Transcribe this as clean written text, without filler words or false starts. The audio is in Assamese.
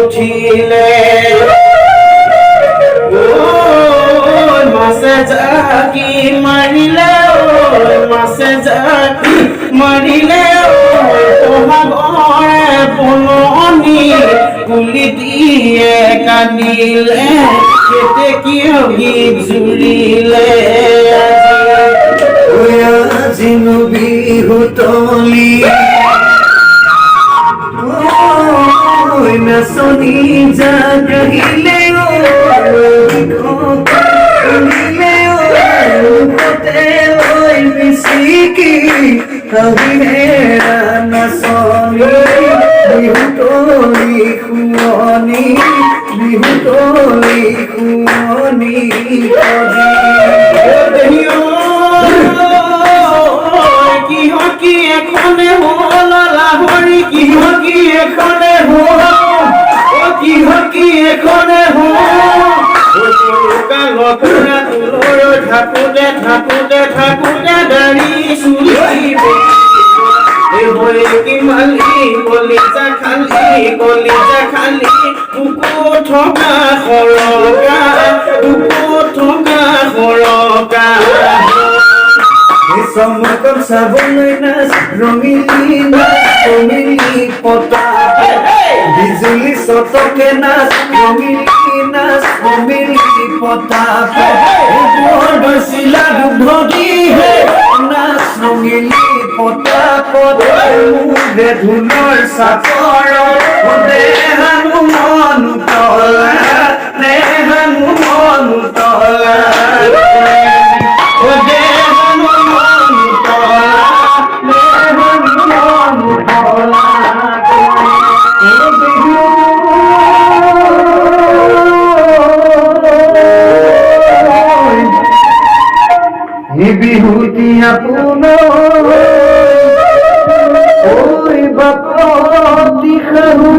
উঠিলে মাছে জাকি মাৰিলে মাছে জাকি মাৰিলে বহাগৰে বননি কুলি দিয়ে কান্দিলে কেতে কিয় গীত জুৰিলে আজিনো বিহুতলি নাচনি জাগিলে মিচিকি কবিহেৰা নাচনি বিহুতলি শুৱনি বিহুতলি শুৱনি কিহকি এখনে হ'ল লাহৰি কিহকি এখনে হ'ল কিহকি এখনে থাকোতে থাকোতে থাকোতে দাড়ি চুলি কিমালি কলিজা খালি বুকু থকা সৰকা বুকু থকা সৰকা চমকত চাবলৈ নাচ ৰঙিলী পতা বিজুলী চটকে নাচ ৰঙিলী পতা চিলা ধৰিহে নাচ ৰঙিলী পতা পদে ধুনৰ চাপৰ দেহানো মন তলা দেহানো মন তলা বিহুতি আপোনাৰ ঐ বাপতি খাৰু